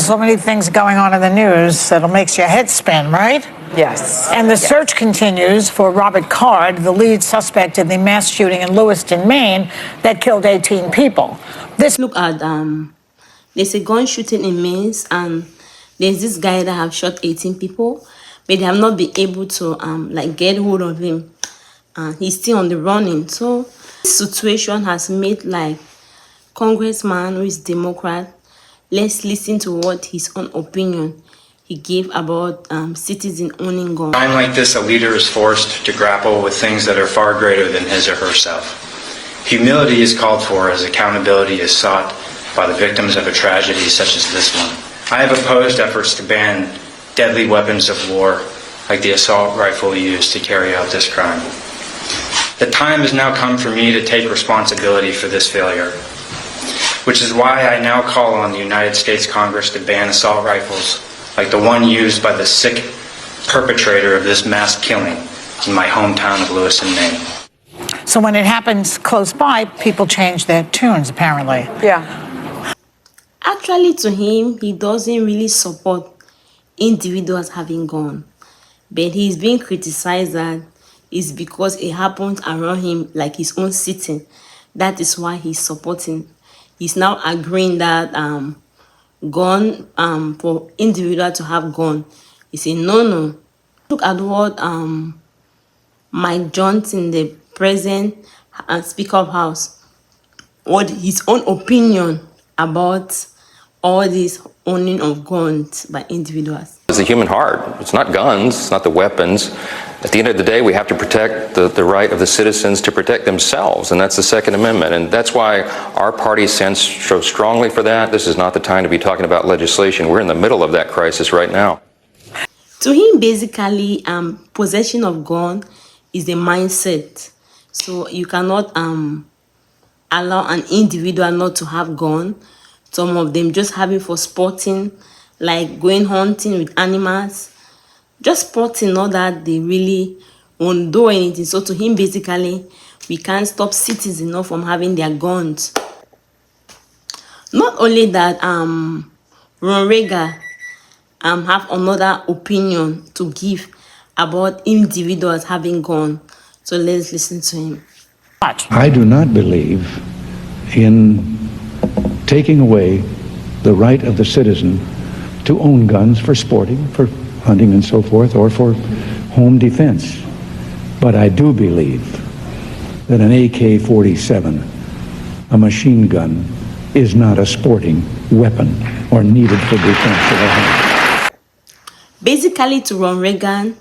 So many things going on in the news that'll makes your head spin, right? Yes. And the search continues for Robert Card, the lead suspect in the mass shooting in Lewiston, Maine, that killed 18 people. Look at there's a gun shooting in Maine, and there's this guy that have shot 18 people, but they have not been able to get hold of him. He's still on the running. So this situation has made congressman who is Democrat. Let's listen to what his own opinion he gave about citizen owning guns. In a time like this, a leader is forced to grapple with things that are far greater than his or herself. Humility is called for as accountability is sought by the victims of a tragedy such as this one. I have opposed efforts to ban deadly weapons of war like the assault rifle used to carry out this crime. The time has now come for me to take responsibility for this failure, which is why I now call on the United States Congress to ban assault rifles like the one used by the sick perpetrator of this mass killing in my hometown of Lewiston, Maine. So when it happens close by, people change their tunes, apparently. Yeah. Actually, to him, he doesn't really support individuals having guns, but he's being criticized that it's because it happens around him, like his own city. That is why he's supporting. He's now agreeing that gun for individual to have gun is a no. Look at what Mike Johnson, the president and Speaker of House, what his own opinion about all this owning of guns by individuals. It's the human heart. It's not guns. It's not the weapons. At the end of the day, we have to protect the right of the citizens to protect themselves, and that's the Second Amendment. And that's why our party stands so strongly for that. This is not the time to be talking about legislation. We're in the middle of that crisis right now. To him, basically, possession of gun is a mindset. So you cannot allow an individual not to have gun. Some of them just having for sporting, like going hunting with animals. Just sporting, not that they really won't do anything. So to him, basically, we can't stop citizens from having their guns. Not only that, Ron Reagan have another opinion to give about individuals having guns. So let's listen to him. I do not believe in taking away the right of the citizen to own guns for sporting, for hunting and so forth, or for home defense. But I do believe that an AK-47, a machine gun, is not a sporting weapon or needed for defense of a home. Basically, to Ron Reagan,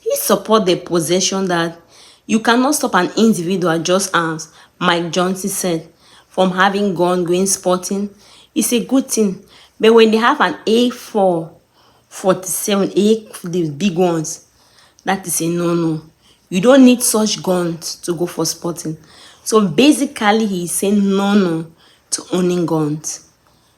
he support the position that you cannot stop an individual, just as Mike Johnson said, from having gun, going sporting. It's a good thing. But when they have an AK-47, the big ones, that is a no. You don't need such guns to go for sporting. So basically, he's saying no to owning guns.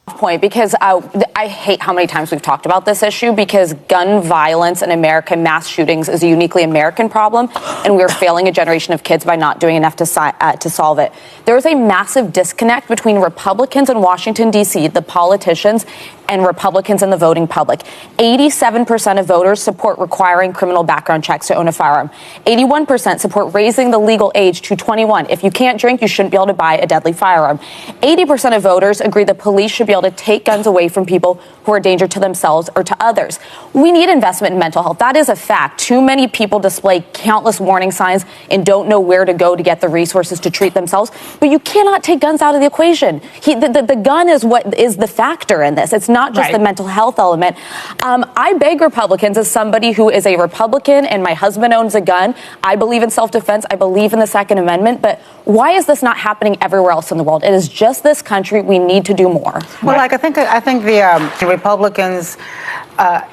Point, because I hate how many times we've talked about this issue, because gun violence in America, mass shootings, is a uniquely American problem, and we're failing a generation of kids by not doing enough to solve it. There is a massive disconnect between Republicans in Washington, D.C., the politicians, and Republicans in the voting public. 87% of voters support requiring criminal background checks to own a firearm. 81% support raising the legal age to 21. If you can't drink, you shouldn't be able to buy a deadly firearm. 80% of voters agree the police should be able to take guns away from people who are a danger to themselves or to others. We need investment in mental health. That is a fact. Too many people display countless warning signs and don't know where to go to get the resources to treat themselves. But you cannot take guns out of the equation. The gun is what is the factor in this. It's not just the mental health element. I beg Republicans, as somebody who is a Republican and my husband owns a gun, I believe in self-defense, I believe in the Second Amendment, but why is this not happening everywhere else in the world? It is just this country. We need to do more. Well, I think the Republicans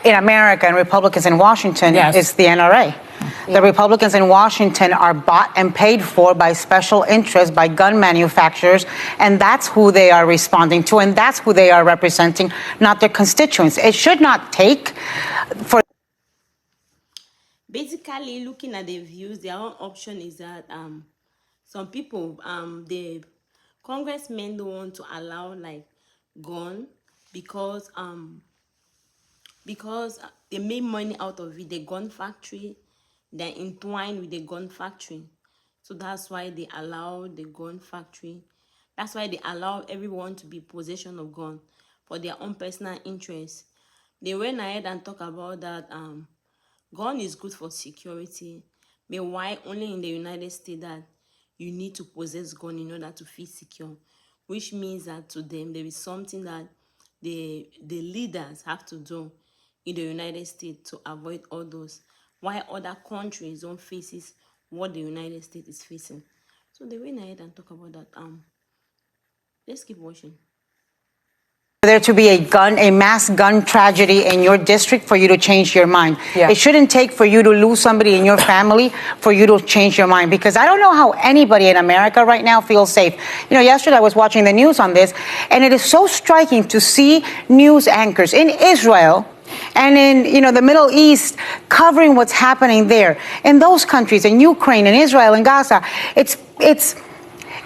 in America and Republicans in Washington is the NRA. The Republicans in Washington are bought and paid for by special interests, by gun manufacturers, and that's who they are responding to, and that's who they are representing, not their constituents. It should not take for... Basically, looking at the views, their own option is that some people, the congressmen don't want to allow gun because they make money out of it. The gun factory, they're entwined with the gun factory, so that's why they allow the gun factory. That's why they allow everyone to be possession of gun for their own personal interest. They went ahead and talk about that gun is good for security, but why only in the United States that you need to possess gun in order to feel secure, which means that to them there is something that the leaders have to do in the United States to avoid all those, why other countries don't face what the United States is facing. So they went ahead and talk about that. Let's keep watching. There to be a mass gun tragedy in your district for you to change your mind. Yeah. It shouldn't take for you to lose somebody in your family for you to change your mind, because I don't know how anybody in America right now feels safe. You know, yesterday I was watching the news on this, and it is so striking to see news anchors in Israel and in, the Middle East covering what's happening there. In those countries, in Ukraine, in Israel, in Gaza, it's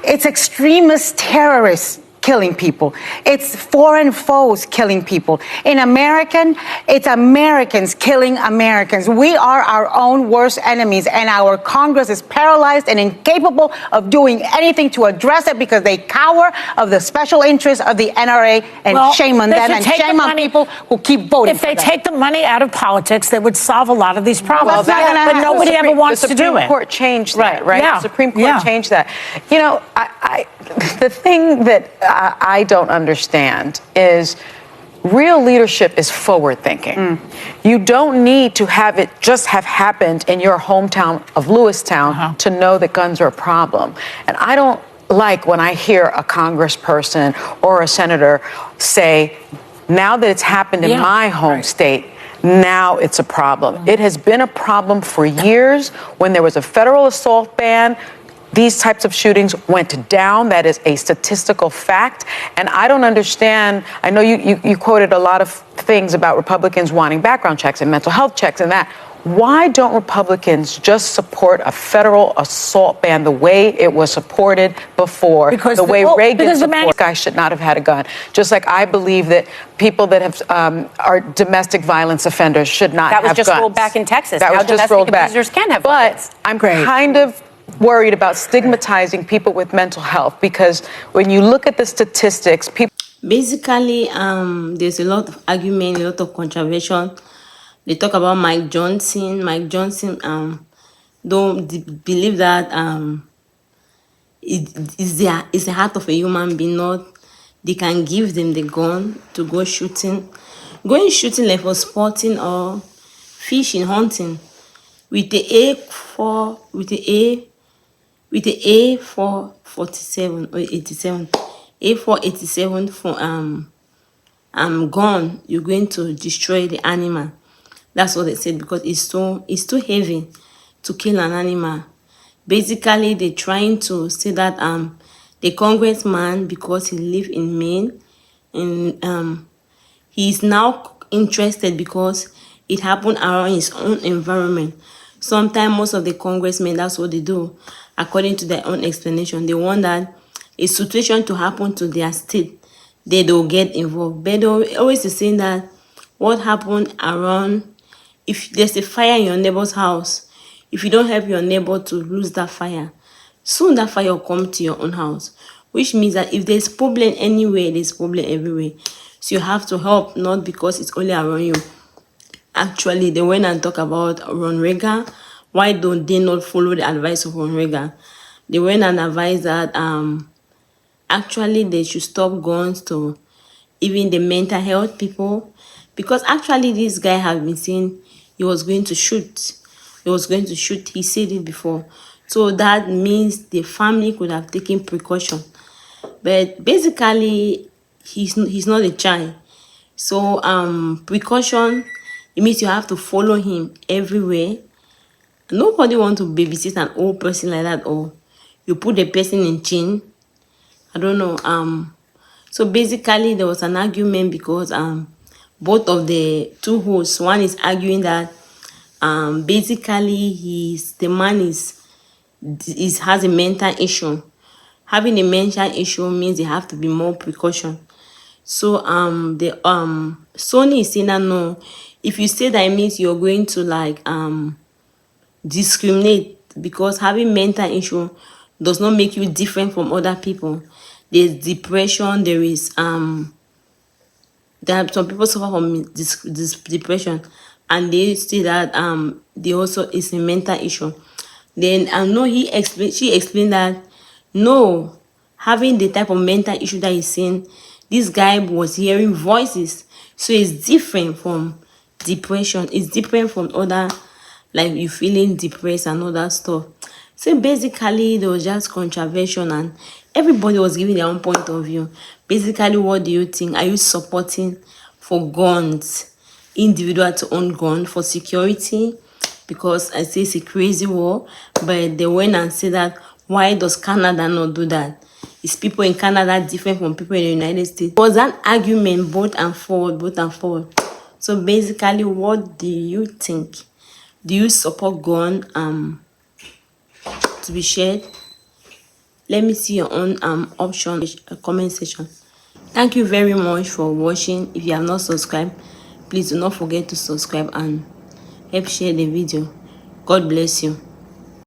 extremist terrorists killing people. It's foreign foes killing people. In it's Americans killing Americans. We are our own worst enemies, and our Congress is paralyzed and incapable of doing anything to address it because they cower of the special interests of the NRA, and shame on them, and shame on people who keep voting. If they take the money out of politics, they would solve a lot of these problems. Well, but nobody ever wants to do it. The Supreme Court changed that, right? Yeah. The Supreme Court changed that. You know, the thing that I don't understand is real leadership is forward thinking. You don't need to have it just have happened in your hometown of Lewistown to know that guns are a problem. And I don't like when I hear a congressperson or a senator say, now that it's happened in my home state, now it's a problem. It has been a problem for years. When there was a federal assault ban, these types of shootings went down. That is a statistical fact. And I don't understand. I know you quoted a lot of things about Republicans wanting background checks and mental health checks and that. Why don't Republicans just support a federal assault ban the way it was supported before? Because Reagan supported, guy should not have had a gun. Just like I believe that people that have are domestic violence offenders should not have guns. That was just rolled back in Texas. That now was just rolled back. Abusers can have guns. But I'm kind of worried about stigmatizing people with mental health, because when you look at the statistics, people Basically, there's a lot of argument, a lot of controversy. They talk about Mike Johnson. Mike Johnson don't believe that it is the heart of a human being. Not they can give them the gun to go shooting, going shooting like for sporting or fishing, hunting with the A447 or 87, A487 for gun, you're going to destroy the animal. That's what they said, because it's too heavy to kill an animal. Basically, they're trying to say that the congressman, because he lives in Maine, and he's now interested because it happened around his own environment. Sometimes most of the congressmen, that's what they do. According to their own explanation, they want that a situation to happen to their state, they don't get involved. But they always saying that what happened around, if there's a fire in your neighbor's house, if you don't help your neighbor to lose that fire, soon that fire will come to your own house. Which means that if there's problem anywhere, there's problem everywhere. So you have to help, not because it's only around you. Actually, they went and talk about Ron Reagan. Why don't they not follow the advice of Ron Reagan? They went and advised that actually they should stop guns to even the mental health people, because actually this guy has been saying he was going to shoot. He was going to shoot. He said it before. So that means the family could have taken precaution. But basically, he's not a child. So precaution, it means you have to follow him everywhere. Nobody wants to babysit an old person like that, or you put the person in chain. I don't know. So basically, there was an argument because both of the two hosts, one is arguing that basically the man has a mental issue. Having a mental issue means they have to be more precaution. So the Sony is saying that no, if you say that, it means you're going to like discriminate, because having mental issue does not make you different from other people. There's depression, there are some people suffer from depression, and they say that they also is a mental issue. Then no, she explained that no, having the type of mental issue that he's saying, this guy was hearing voices, so it's different from depression. It's different from other, like you feeling depressed and all that stuff. So basically, there was just controversial, and everybody was giving their own point of view. Basically, what do you think? Are you supporting for guns, individual to own gun for security? Because I say it's a crazy war, but they went and said that why does Canada not do that? Is people in Canada different from people in the United States? It was an argument both and forward. So basically, what do you think? Do you support gun to be shared? Let me see your own option comment section. Thank you very much for watching. If you have not subscribed, please do not forget to subscribe and help share the video. God bless you.